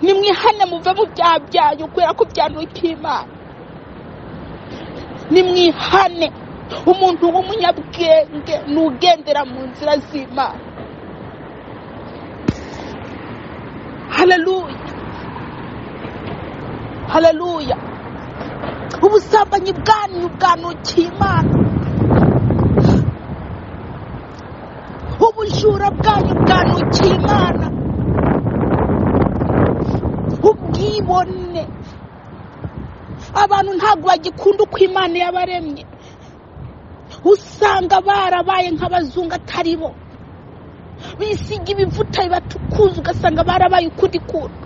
nimwihane muve mu byaha byanyu kubera ko byandukiye Imana. Nimwihane. Umuntu w'umunyabwenge nugendera mu nzira z'Imana. Haleluya, haleluya. Ubusambanyi bwanyu bwanukiye Imana. Ubujura bwanyu bwanukiye Imana. Ubwibone, abantu ntabwo bagikunda uko Imana yabaremye. Usanga barabaye nk'abazungu atari bo, bisiga ibivuta bibatukuza ugasanga barabaye ukundi kuntu.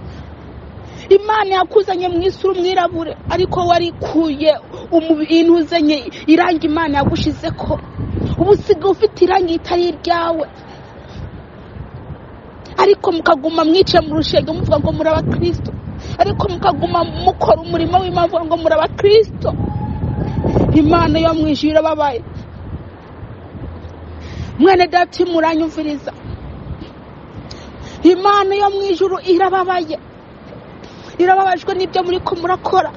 Imana yakuzanye mu isura umwirabure ariko warikuye ibintu uzanye irangi Imana yagushize ko ubusiga ufite irangi itari iryawe, ariko mukaguma mwice mu rushenge muvuga ngo muri abakristo, ariko mukaguma mukora umurimo w'Imana muvuga ngo muri abakristo. Imana yo mwijira babaye. Mwene data muranyumviriza, Imana yo mwijuru irababaye, irababajwe n'ibyo muri ko murakora.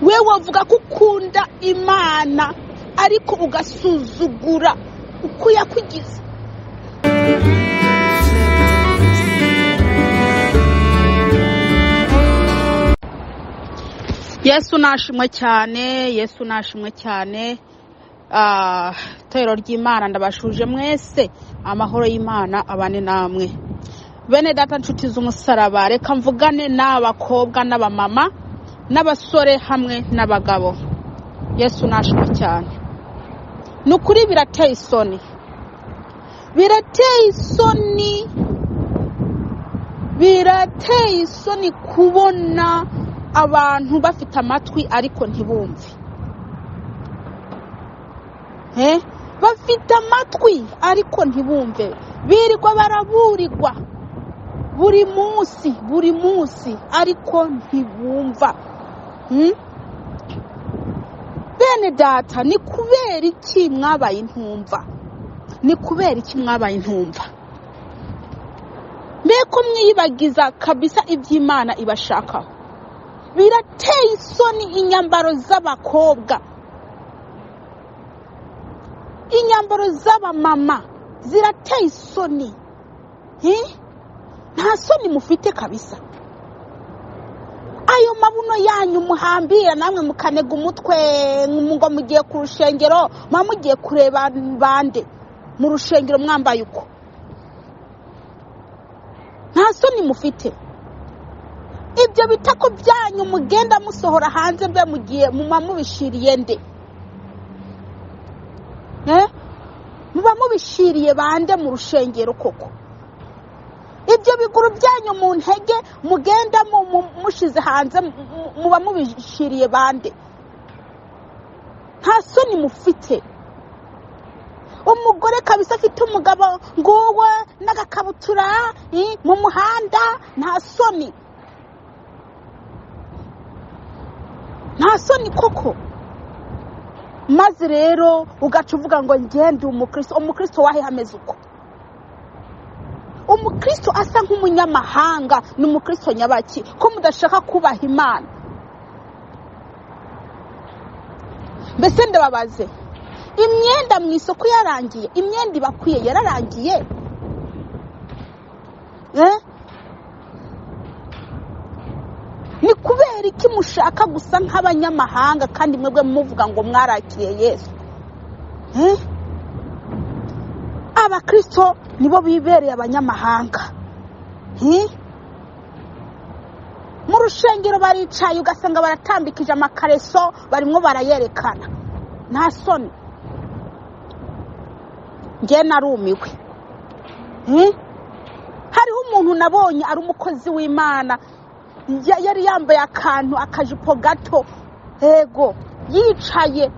Wewe wavuga ko ukunda Imana ariko ugasuzugura uko yakugize. Yesu nashimwe cyane, Yesu nashimwe cyane. Tero ry'Imana ndabashuje mwese, amahoro y'Imana abane namwe. Bene data nshuti z'umusaraba, reka mvugane n'abakobwa n'abamama n'abasore hamwe n'abagabo. Yesu nashimwe cyane. Nukuri birateye isoni, birateye isoni, birateye isoni kubona abantu bafite amatwi ariko ntibumve. Bafite amatwi ariko ntibumve, birirwa baraburirwa buri munsi ariko ntibumva. Bene data, ni kubera iki mwabaye intumva? Ni kubera iki mwabaye intumva? Mbeko mwiyibagiza kabisa iby'Imana ibashakaho. Birateye isoni inyambaro z'abakobwa, inyambaro z'abamama zirateye isoni. Nta soni mufite kabisa. Ayo mabuno yanyu muhambira namwe mukanega umutwe ngo mugiye ku rushengero, mugiye kureba bande mu rushengero mwambaye uko. Nta soni mufite. Ibyo bitako byanyu mugenda musohora hanze mbe mugiye mubishiriye nde? Muba mubishiriye bande mu rushengero koko? Ibyo biguru byanyu mu ntege mugenda mushize hanze muba mubishiriye bande? Nta soni mufite. Umugore kabisa afite umugabo ngowe n'agakabutura mu muhanda, nta soni. Nta soni koko. Maze rero ugaca uvuga ngo ngende umukristo. Umukristo wahe hameze uko? Umukristo asa nk'umunyamahanga n'umukristo nyabaki ko mudashaka kubaha Imana? Mbese ndababaze, imyenda mu isoko yarangiye, imyenda ibakwiye yararangiye? Ni kubera iki mushaka gusa nk'abanyamahanga kandi mwebwe muvuga ngo mwarakiriye Yesu? Abakristo nibo bibereye abanyamahanga. Mu rushengero baricaye ugasanga baratambikije amakareso barimo barayerekana. Nta soni. Nge narumiwe. Hariho umuntu nabonye ari umukozi w'Imana, yari yambaye akantu akajipo gato, ego yicaye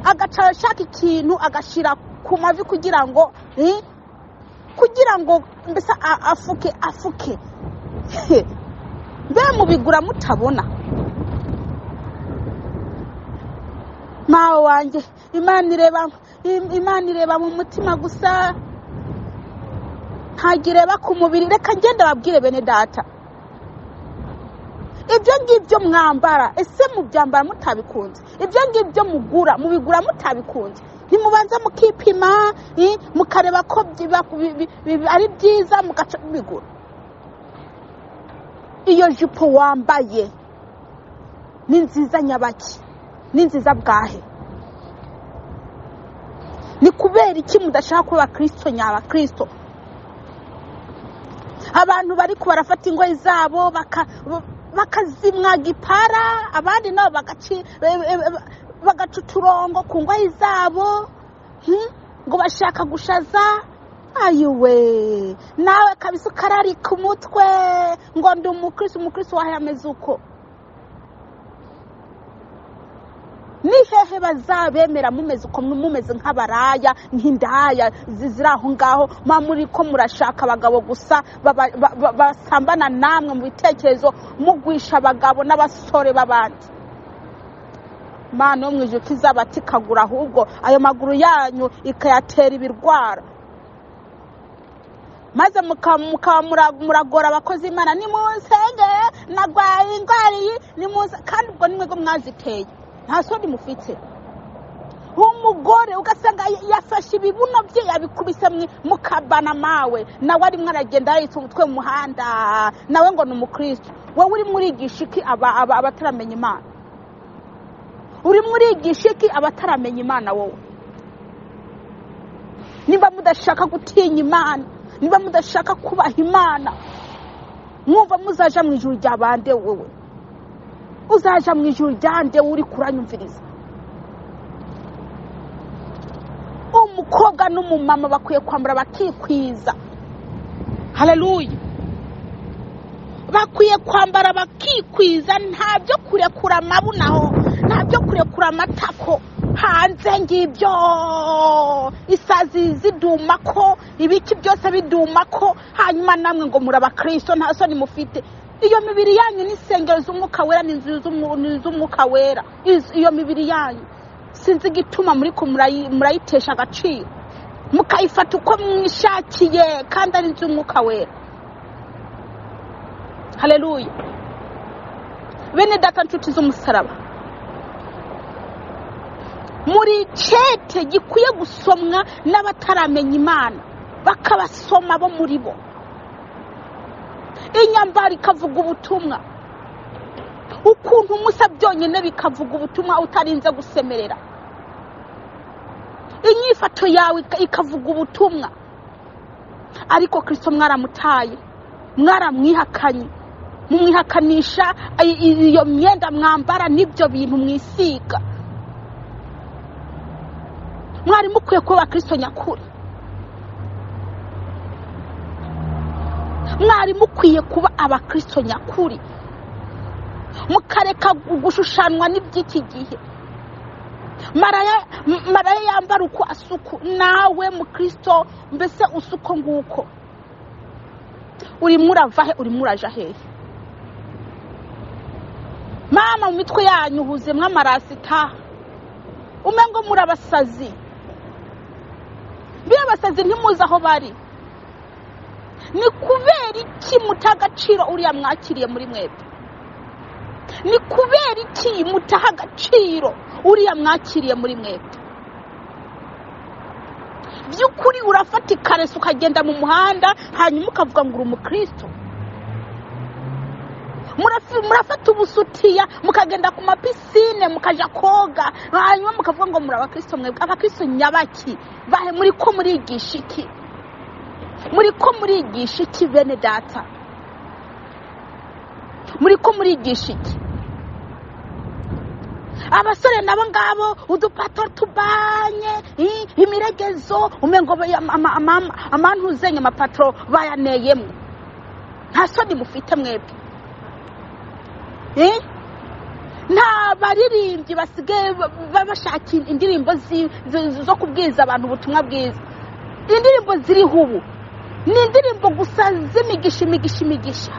agaca ashaka ikintu agashira ku mavi kugira ngo mbese afuke. Mbe mubigura mutabona? Mawe wanjye, Imana ireba mu mutima gusa. ntagireba ku mubiri. Reka ngende babwire bene data, ibyo ngibyo mwambara ese mubyambara mutabikunze? Ibyo ngibyo mubigura mutabikunze? Ntimubanza mukipima mukareba ko ari byiza mugaca bigura. Iyo jipo wambaye ni nziza nyabaki? Ni nziza bwahe? Ni kubera iki mudashaka kuba Kristo nyabakristo? Abantu bari kubarafata ingoyi zabo bakazimwa gipara, abandi nabo bagaca uturongo ku ngoyi zabo ngo bashaka gushaza. Ayiwe, nawe kabisa ukararika umutwe ngo ndi umukristo wahe ameze uko. Ni hehe bazabemera mumeze uko? Mumeze nk'abaraya, nk'indaya ziri aho ngaho, muri ko murashaka abagabo gusa basambana namwe mu bitekerezo, mugwisha abagabo n'abasore b'abandi. Mana yo mu ijuru kizabati kagura, ahubwo ayo maguru yanyu ikayatera ibirwara, maze muragora abakozi Imana. Nimunsenge nagwaye ingwari, nimuze, kandi ubwo nimwe go mwaziteye, nta soni mufite. Umugore ugasanga yafashe ibibuno bye yabikubise mukabana mawe, nawe ari mwaragenda yitse umutwe mu muhanda, nawe ngo ni umukristo. Wowe uri murigisha iki abataramenya Imana? Uri murigisha iki abataramenya Imana? Wowe niba mudashaka gutinya Imana, niba mudashaka kubaha Imana, mwumva muzaja mu ijuru rya bande? Wowe uzaja mu ijuru ryande uri kuranyumviriza? Umukobwa n'umumama bakwiye kwambara bakikwiza. Haleluya. Bakwiye kwambara bakikwiza, nta byo kurekura amabunaho, nta byo kurekura amatako hanze ngibyo, isazi zidumako, ibiki byose bidumako, hanyuma namwe ngo muri abakristo nta soni mufite. Iyo mibiri yanyu ni insengero z'umwuka wera, ni inzu z'umwuka wera. Iyo mibiri yanyu sinzi gituma muri ko murayitesha agaciro, mukayifata uko mwishakiye, kandi ari inzu y'umwuka wera. Haleluya. Bene data nshuti z'umusaraba, muri cete gikwiye gusomwa n'abataramenya Imana, bakabasoma bo muri bo. Inyambara ikavuga ubutumwa, ukuntu Musa byonyine bikavuga ubutumwa utarinze gusemerera. Inyifato yawe ikavuga ubutumwa, ariko Kristo mwaramutaye, mwaramwihakanye, mumwihakanisha iyo myenda mwambara n'ibyo bintu mwisiga. Mwari mukwiye kuba Kristo nyakuri, mwari mukwiye kuba abakristo nyakuri, mukareka gushushanwa n'iby'iki gihe. Maraya yambara uko asuku, nawe mukristo mbese usuko nguko. Uri muravahe, uri muraja hehe? Mama mu mitwe yanyu huzemwe amarasita, umengo murabasazi. Biye basazi ntimuzi aho bari. Ni kubera iki mutagaciro uriya mwakiriye muri mwebwe? Ni kubera iki mutaha agaciro uriya mwakiriye muri mwebwe? Byukuri urafata ikareso ukagenda mu muhanda, hanyuma ukavuga ngo uri umukristo. Murafata ubusutiya mukagenda ku mapisine mukaja koga, hanyuma mukavuga ngo muri abakristo mwebwe. Abakristo nyabaki? Bahe muri ko murigisha iki? Muri ko murigisha iki bene data? Muri ko murigisha iki? Abasore nabo ngabo udupato tubanye, imiregezo, umengo amantu zenye amapatro bayaneyemo. Nta soni mufite mwebwe. Nta baririmbyi basigaye bashaka indirimbo zo kubwiza abantu ubutumwa bwiza. Indirimbo ziri hubu ni indirimbo gusa z'imigisha.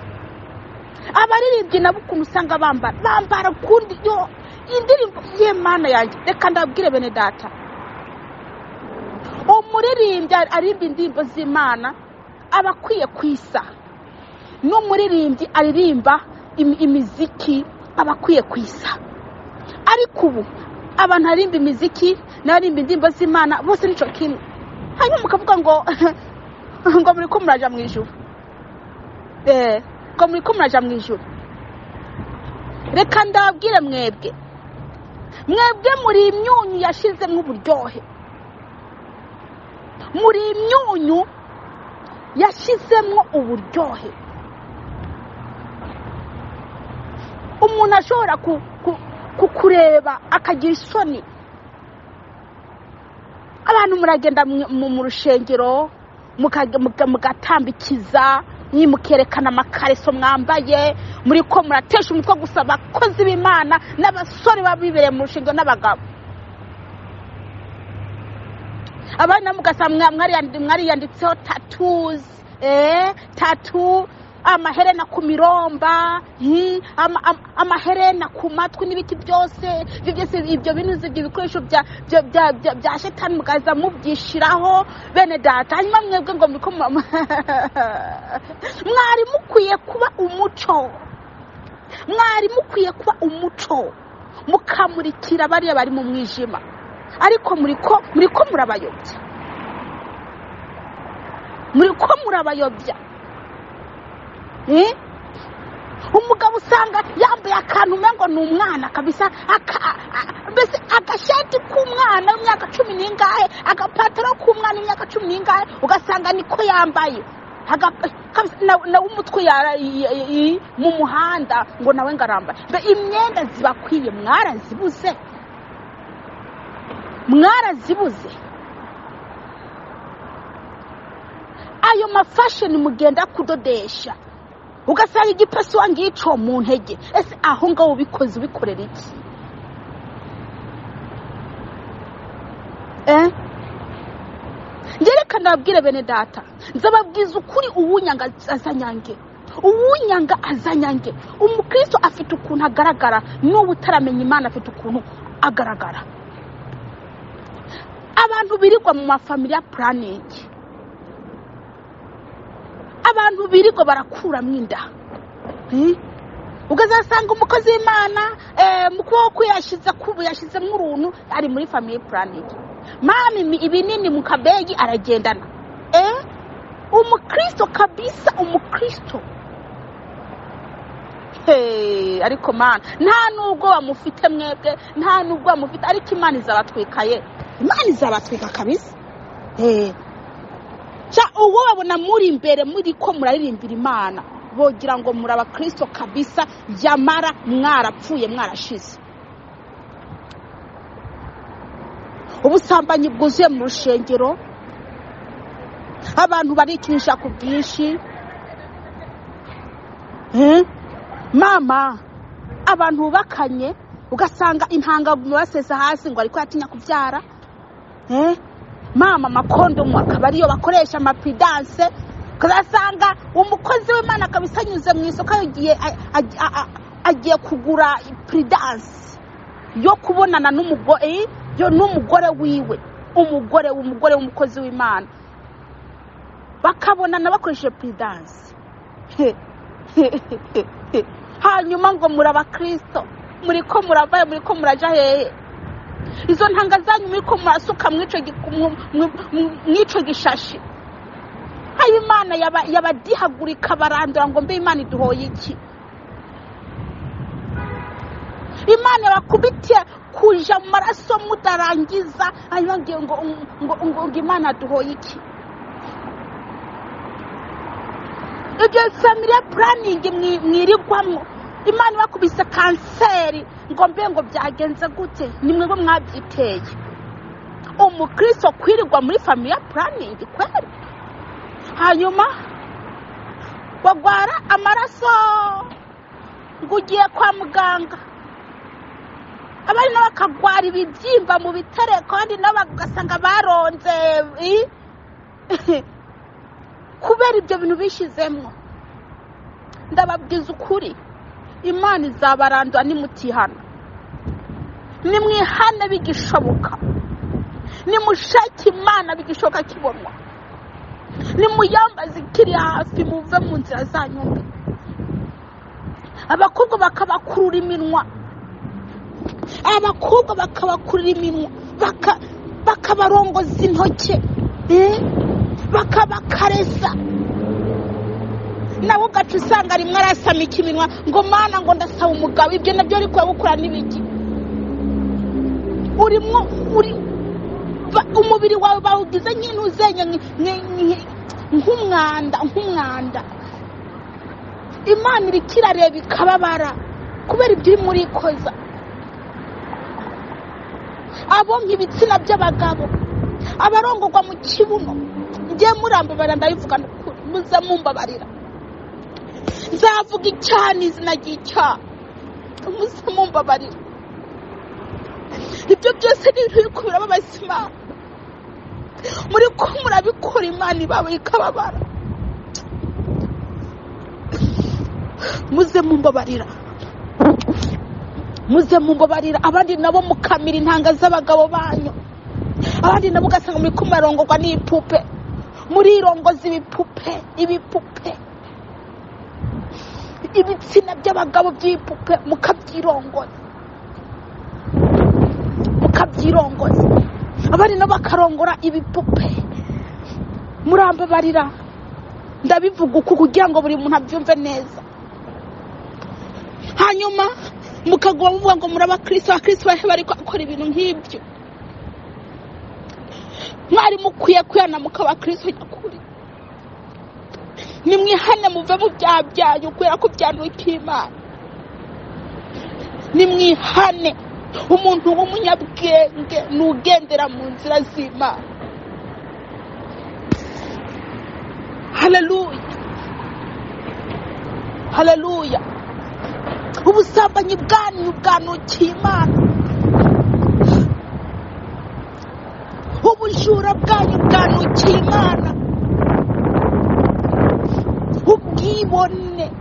Abaririmbyi nabo ukuntu usanga bambara kundi yo indirimbo y'Imana yanjye. Reka ndabwire bene data, umuririmbyi arimba indirimbo z'Imana, aba akwiye kwisa, n'umuririmbyi aririmba imiziki aba akwiye kwisa. Ariko ubu abantu barimba imiziki n'abarimba indirimbo z'Imana bose nico kimwe, hanyuma mukavuga ngo ngo muri ko muraja mu ijuru, ngo muri ko muraja mu ijuru. Reka ndababwire mwebwe muri imyunyu yashizemwo uburyohe, muri imyunyu yashizemwo uburyohe. Umuntu ashobora kukureba akagira isoni. Abantu muragenda mu rushengero mugatambikiza, mukerekana amakareso mwambaye, muri ko muratesha umutwe gusa abakozi b'Imana n'abasore babibereye mu rushengero n'abagabo. Abana mugasanga mwariyanditseho tattoos, tattoo, amaherena ku miromba, amaherena ku matwi n'ibiki byose. Ibyo bintu ibyo bikoresho bya shetani mugaza mubyishiraho bene data. Hanyuma mwebwe ngo muriko mwari mukwiye kuba umuco, mwari mukwiye kuba umuco, mukamurikira bariya bari mu mwijima. Ariko muriko murabayobya, muriko murabayobya. Umugabo usanga yambaye akantu umengo ni umwana kabisa, mbese agashati k'umwana w'imyaka 10 n'ingahe, agapataro k'umwana w'imyaka 10 n'ingahe, ugasanga niko yambaye na umutwe mu muhanda ngo nawe ngarambaye. Imyenda zibakwiye mwarazibuze. Ayo mafashion mugenda kudodesha, ugasanga igipasi wangico mu ntege. Ese aho ngaho ubikoze ubikorera iki? Ngereka ndabwire bene data, nzababwiza ukuri, uwunyanga azanyange. Umukristo afite ukuntu agaragara, n'ubu utaramenya Imana afite ukuntu agaragara. Abantu birirwa mu mafamilia planning, abantu birirwa barakuramo inda. Ugazasanga umukozi w'Imana mukuboko yashizemo uruntu ari muri family planning. Mami ibinini mu kabegi aragendana. Umukristo kabisa, umukristo. Ariko mana nta nubwo bamufite mwebwe, nta nubwo bamufite. Ariko Imana izabatwikaye, Imana izabatwika kabisa. Uwo babona muri imbere muri ko muraririmbira Imana, bogira ngo muri abakristo kabisa, yamara mwarapfuye mwarashize. Ubusambanyi bwuzuye mu rushengero, abantu barikinisha ku bwinshi. Mama, abantu bubakanye ugasanga intanga basesa hasi ngo ariko yatinya kubyara. Mama, makondomu akaba ariyo bakoresha amapidance. Kazasanga umukozi w'Imana kabisa anyuze mu isoko agiye kugura pidance yo kubonana n'umugore wiwe, umugore w'umukozi w'Imana, bakabonana bakoresheje pidance. Hanyuma ngo muri abakristo, muri ko muravaye, muri ko muraja hehe? Izo ntanga zanyu muri ko murasuka mwico gishashi. Hayo Imana yabadihagurika barandura ngo mbe Imana iduhoye iki? Imana yabakubitiye kuja mu maraso mudarangiza, hanyuma ngo Imana duhoye iki? Ibyo family planning mwirigwamo, Imana bakubise kanseri ngo mbe ngo byagenze gute? Nimwe bo mwabyiteye. Umukristo kwirigwa muri family planning kweri? Hanyuma bagwara amaraso ngugiye kwa muganga, abari n'abakagwara ibibyimba mu bitere, kandi n'abagasanga baronze kubera ibyo bintu bishizemwo. Ndababwiza ukuri, Imana izabarandwa nimutihana. Nimwihane bigishoboka, nimushake Imana bigishoboka kibonwa. nimuyambaze ikiri hafi muve mu nzira zanyu mbi. Abakobwa bakabakurura iminwa, abakobwa bakabakurura iminwa, bakabarongoza intoke, bakabakaresa. Nawe ugaca usanga rimwe arasamika iminwa ngo mana ngo ndasaba umugabo. Ibyo nabyo ariko gukora n'ibiki? Urimo umubiri wawe bawugize nk'intuzenye nk'umwanda. Imana iri kirareba ikababara kubera ibyo uri muri koza. Abo nk'ibitsina by'abagabo, abarongorwa mu kibuno, ngiye murambabara ndabivuga n'ukuri, muze mumbabarira. Nzavuga icyana izina ry'icyaha, muze mumbabarira. Ibyo byose ni ibintu kubira babasima muri ko murabikora, Imana ibawe ikababara. Muze mumbabarira. Abandi nabo mukamira intanga z'abagabo banyu, abandi nabo ugasanga muri kumarongorwa n'ipupe, muri irongoza ibipupe, ibitsina by'abagabo by'ipupe mukabyirongoza. Abandi nabo bakarongora ibipupe. Murambabarira, ndabivuga uku kugira ngo buri muntu abyumve neza. Hanyuma mukagwa muvuga ngo muri abakristo bari gukora ibintu nk'ibyo. Mwari mukwiye kwiyana mukabakristo nyakuri. Nimwihane muve mu byaha byanyu kubera ko byanduye Imana. Nimwihane. Umuntu w'umunyabwenge nugendera mu nzira z'Imana. Haleluya. Ubusambanyi bwanyu bwanukiye Imana. Ubujura bwanyu bwanukiye Imana. Ubwibone.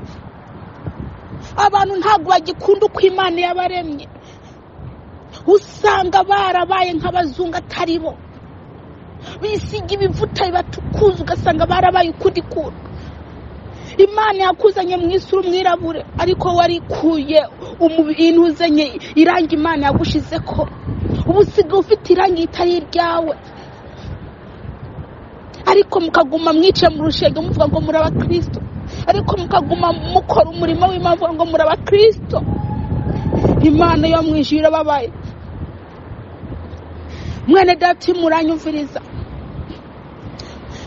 Abantu ntabwo bagikunda uko Imana yabaremye. Usanga barabaye nk'abazungu atari bo. Bisiga ibivuta bibatukuza ugasanga barabaye ukundi kuntu. Imana yakuzanye mu isi umwirabure ariko warikuye umubiri uzanye irangi Imana yagushize ko. Ubusiga ufite irangi itari ryawe. Ariko mukaguma mwice mu rushenge muvuga ngo muri abakristo. Ariko mukaguma mukora umurimo w'Imana ngo muri abakristo. Imana yo mwijira babaye. Mwene data muranyumviriza.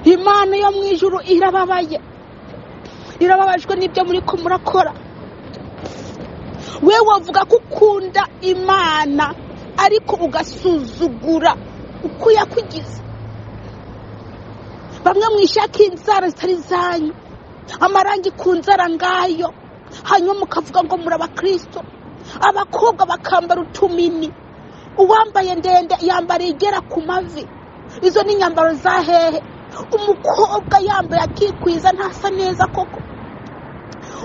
Imana yo mwijuru irababaye. Irababajwe n'ibyo muri ko murakora. Wewe wavuga ko ukunda Imana ariko ugasuzugura uko yakugize. Bamwe mwishaka inzara zitari zanyu, amarangi ku nzara ngayo, hanyuma mukavuga ngo muri abakristo. Abakobwa bakambara utumini, uwambaye ndende yambara igera ku mavi. Izo ni nyambaro za hehe? Umukobwa yambaye akikwiza ntasa neza koko.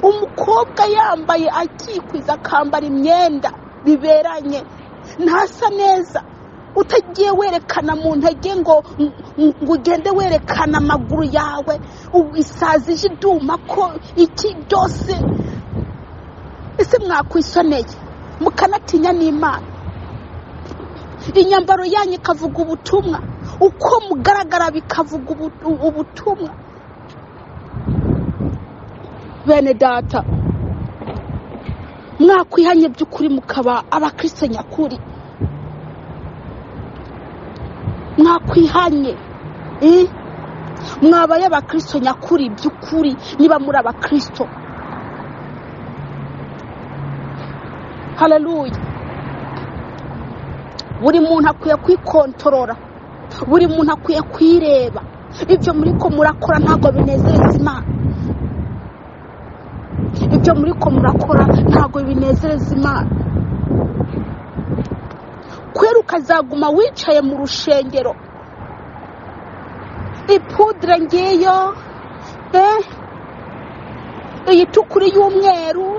Umukobwa yambaye akikwiza akambara imyenda biberanye ntasa neza. Utagiye werekana mu ntege ngo ugende werekana amaguru yawe, ubisazije iduma ko iki byose. Ese mwakwisoneye mukanatinya n'Imana. Inyambaro yanyu ikavuga ubutumwa, uko mugaragara bikavuga ubutumwa. Bene data, mwakwihanye by'ukuri mukaba abakristo nyakuri. Mwakwihanye mwabaye abakristo nyakuri by'ukuri niba muri abakristo. Haleluya. Buri muntu akwiye kwikontorora, buri muntu akwiye kwireba. Ibyo muri ko murakora ntago binezereza Imana. Ibyo muri ko murakora ntago binezereza Imana. Kwera ukazaguma wicaye mu rushengero, ipudre ngiyo iyi tukuri y'umweru,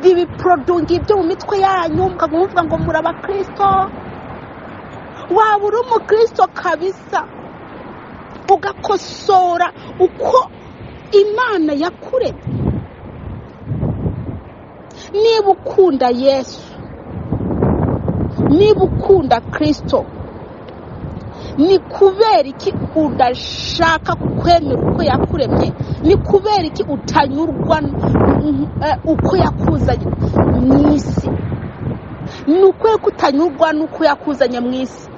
bibi produngi byo mu mitwe yanyu mukavuga ngo muri abakristo. Waba uri umukristo kabisa, ugakosora uko Imana yakuremye. Niba ukunda Yesu, niba ukunda Kristo, ni kubera iki udashaka kwemera uko yakuremye? Ni kubera iki utanyurwa uko yakuzanye mu isi? Ni ukwiye kutanyurwa n'uko yakuzanye mu isi.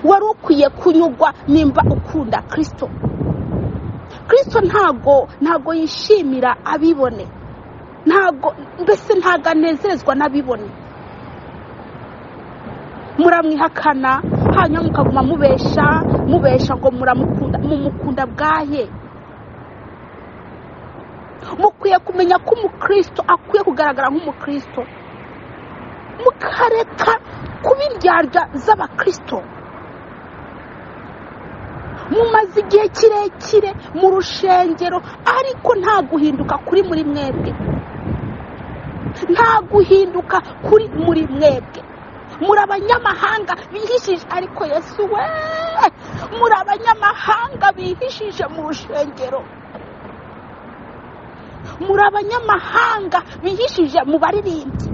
Wari ukwiye kunyurwa nimba ukunda Kristo. Kristo ntago yishimira abibone, mbese ntago anezerezwa n'abibone. Muramwihakana hanyuma mukaguma mubesha ngo mumukunda bwahe. Mukwiye kumenya ko umukristo akwiye kugaragara nk'umukristo, mukareka kuba indyarya z'abakristo. Mumaze igihe kirekire mu rushengero ariko nta guhinduka kuri muri mwebwe, nta guhinduka kuri muri mwebwe. Muri abanyamahanga bihishije, ariko Yesu we, muri abanyamahanga bihishije mu rushengero, muri abanyamahanga bihishije mu baririmbyi,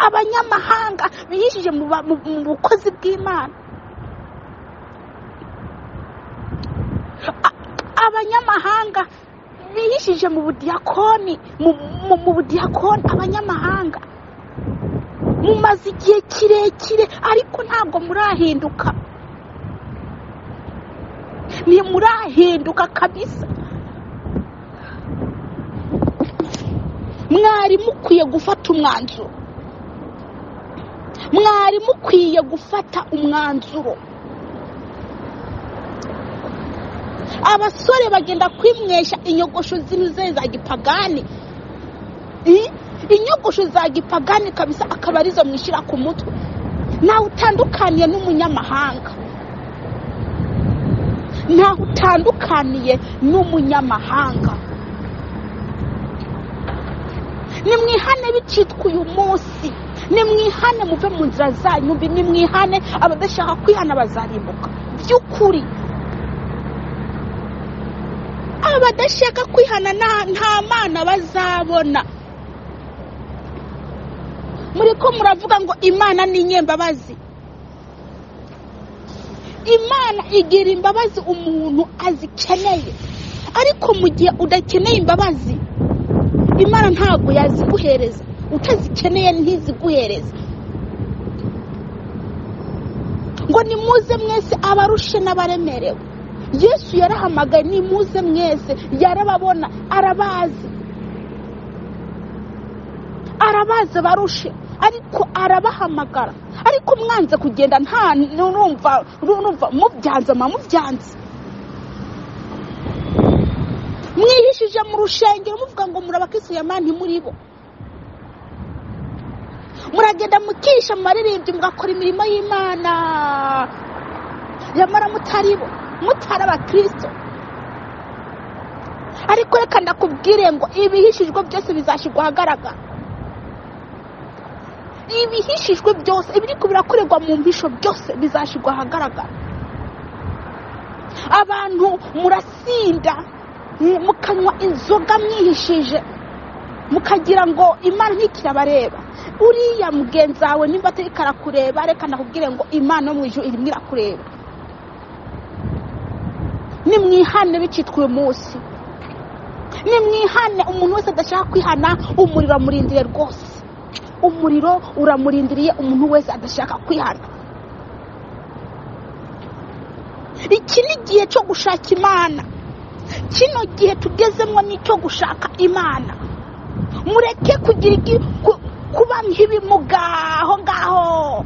abanyamahanga bihishije mu bukozi bw'Imana, abanyamahanga bihishije mu budiyakoni, mu budiyakoni. Abanyamahanga mumaze igihe kirekire ariko ntabwo murahinduka, ntimurahinduka kabisa. Mwari mukwiye gufata umwanzuro, mwari mukwiye gufata umwanzuro. Abasore bagenda kwimwesha inyogosho zinuze za gipagani, inyogosho za gipagani kabisa, akaba arizo mwishira ku mutwe. Ntawe utandukaniye n'umunyamahanga, ntawe utandukaniye n'umunyamahanga. Nimwihane bicitwa uyu munsi, nimwihane muve mu nzira zanyu mbi, nimwihane. Abadashaka kwihana bazarimbuka by'ukuri. Abadashaka kwihana nta Mana bazabona. Muriko muravuga ngo Imana ni inyembabazi. Imana igira imbabazi umuntu azikeneye, ariko mu gihe udakeneye imbabazi Imana ntabwo yaziguhereza. Utazikeneye ntiziguhereza. Ngo nimuze mwese abarushe n'abaremerewe. Yesu yarahamagaye nimuze mwese, yarababona, arabazi barushe, ariko arabahamagara. Ariko mwanze kugenda, nta numva mubyanze. Mwihishije mu rushengero muvuga ngo murabakristo y'Imana, ntimuribo. Muragenda mukisha mu maririmbyi mugakora imirimo y'Imana, yamara mutaribo, mutari abakristo. Ariko reka ndakubwire ngo ibihishijwe byose bizashirwa ahagaragara. Ibihishijwe byose, ibiriko birakorerwa mu mpisho byose bizashirwa ahagaragara. Abantu murasinda, mukanywa inzoga mwihishije, mukagira ngo Imana ntikirabareba. Uriya mugenzi wawe nimba atariko arakureba, reka ndakubwire ngo Imana yo mu ijuru irimo irakureba. Nimwihane bicitwa uyu munsi, nimwihane. Umuntu wese adashaka kwihana, umuriro amurindiriye rwose. Umuriro uramurindiriye umuntu wese adashaka kwihana. Iki ni igihe cyo gushaka Imana. Kino gihe tugezemo ni cyo gushaka Imana. Mureke kugira kuba nk'ibimuga aho ngaho.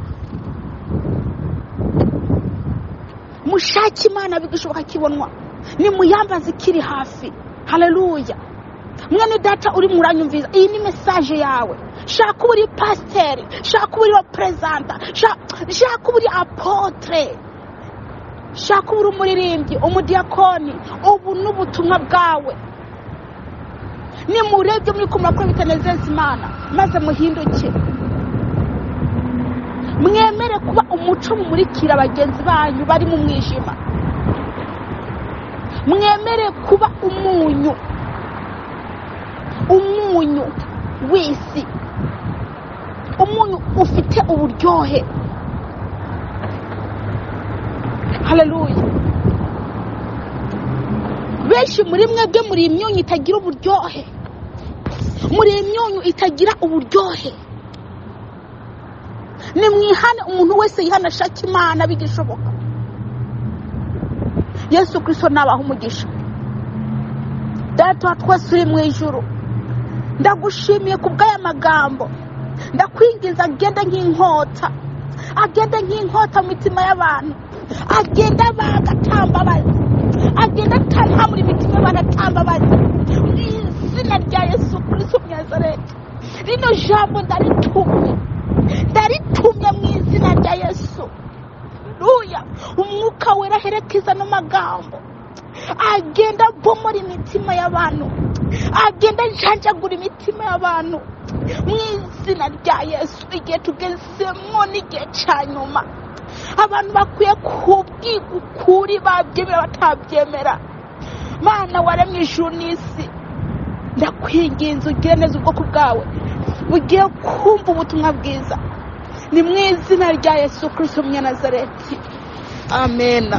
Mushake Imana bigishoboka kibonwa. Nimuyambaze ikiri hafi. Haleluya. Mwene data uri muranyumviza, iyi ni message yawe. Shaka uri pasteur, shaka uri representa, shaka uri apotre, shaka uri umuririmbyi, umudiyakoni. Ubu n'ubutumwa bwawe. Nimurebye muri kumakuru bitanezeza Imana, maze muhinduke. Mwemere kuba umuco mumurikira bagenzi banyu bari mu mwijima. mwemere kuba umunyu w'isi, umunyu ufite uburyohe. Haleluya. Benshi muri mwebwe muri imyunyu itagira uburyohe, muri imyunyu itagira uburyohe. Nimwihane, umuntu wese yihana ashaka Imana bigishoboka. Yesu Kristo nabaha umugisha. Data wa twese uri mu ijuru, ndagushimiye kubw'aya magambo. Ndakwingiza agende nk'inkota, agende nk'inkota mu mitima y'abantu, agenda bagatambabaza, agenda atanhamura imitima y'abantu atambabaza, mu izina rya Yesu Kristo Nazareti. Rino jambo ndaritumye mu izina rya Yesu. Haleluya. Umwuka wera herekeza no magambo, agenda bomora imitima y'abantu, agenda njanjagura imitima y'abantu mu izina rya Yesu. Igihe tugezemo n'igihe cya nyuma, abantu bakwiye kubwiga ukuri, babyemera batabyemera. Mana waremye ijuru n'isi, ndakwinginze ugire neza ubwoko bwawe bugiye kumva ubutumwa bwiza. Ni mu izina rya Yesu Kristo Nazareti. Amen.